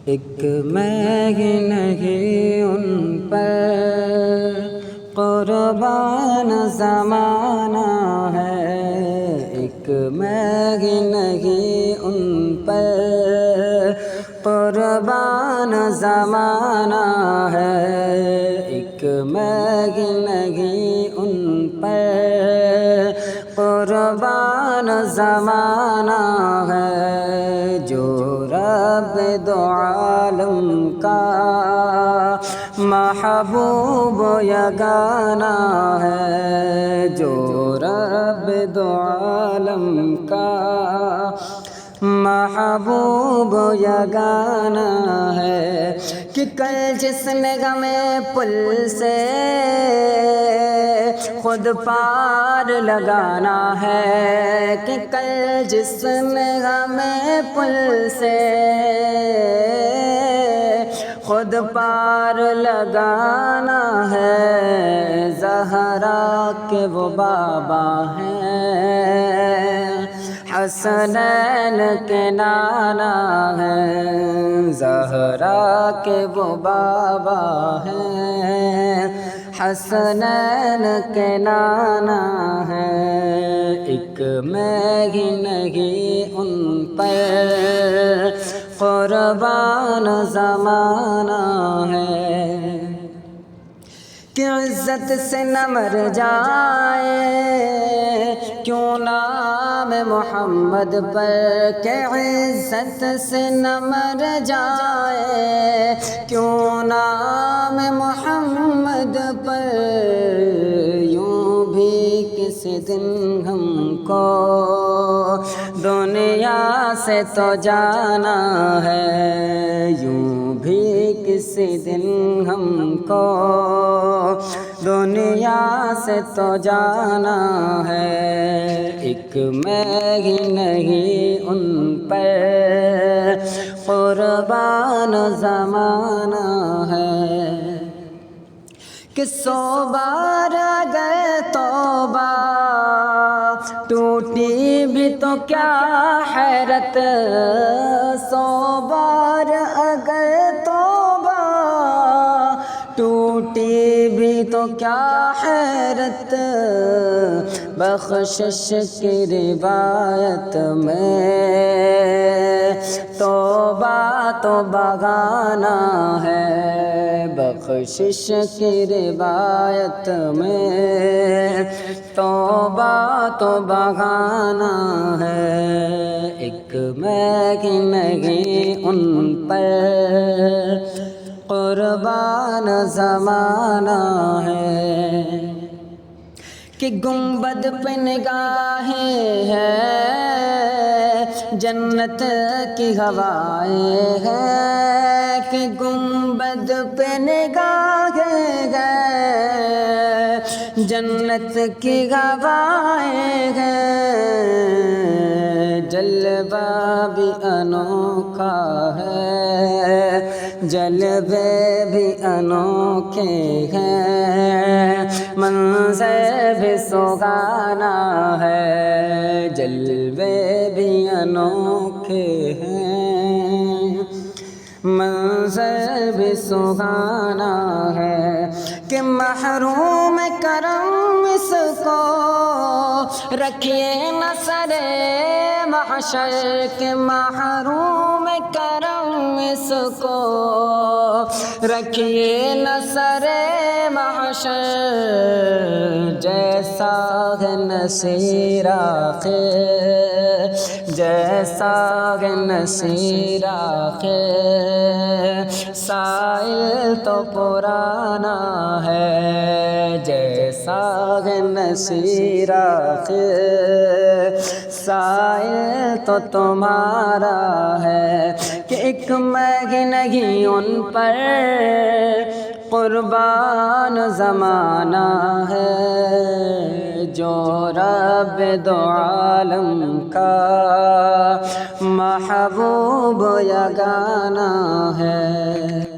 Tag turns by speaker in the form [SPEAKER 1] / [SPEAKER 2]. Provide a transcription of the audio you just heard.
[SPEAKER 1] ایک میں ہی نہیں ان پر قربان زمانہ ہے، ایک میں ہی نہیں ان پر قربان زمانہ ہے، ایک میں ہی نہیں ان پر قربان زمانہ ہے، جو رب دو عالم کا محبوب یگانہ ہے، جو رب دو عالم کا محبوب یگانہ ہے، کہ کل جس نے ہمیں پل سے خود پار لگانا ہے، کہ کل جس نے ہمیں پل سے خود پار لگانا ہے، زہرا کے وہ بابا ہیں، حسنین کے نانا ہیں، زہرا کے وہ بابا ہیں، حسنین کے نانا ہیں، ایک میں ہی نہیں ان پر قربان زمانہ ہے، کہ عزت سے نہ مر جائے کیوں نام محمد پر، کہ عزت سے نہ مر جائے کیوں نام محمد پر، یوں بھی کسی دن ہم کو دنیا سے تو جانا ہے، یوں بھی کسی دن ہم کو دنیا سے تو جانا ہے، ایک میں ہی نہیں ان پر قربان زمانہ ہے، کہ 100 بار اگر توبہ ٹوٹی بھی تو کیا حیرت، 100 بار اگر توبہ ٹوٹی بھی تو کیا حیرت، بخشش کی روایت میں توبہ تو بغانا ہے، بخشش کی روایت میں توبہ تو بغانا ہے، ایک میں ہی نہیں ان پر قربان زمانہ ہے، کہ گنبد پہ نگاہیں ہیں جنت کی ہوائیں ہیں، کہ گنبد پہ نگاہیں ہیں جنت کی ہوائیں ہیں، جلوہ بھی انوکھا ہے، جلوے بھی انوکھے ہیں، منظر بھی سہانا ہے، جلوے بھی انوکھے ہیں، منظر بھی سہانا ہے، کہ محروم کرم اس کو رکھیے نہ سر محشر، کہ محروم کرم اس کو رکھیے نہ سر محشر، جیسا ہے نصیر آخر، جیسا ہے نصیر آخر، سائل تو پرانا ہے، جیسا ہے نصیر آخر، سائل تو تمہارا ہے، کہ ایک میں ہی نہیں ان پر قربان زمانہ ہے، جو رب دو عالم کا محبوب یگانہ ہے۔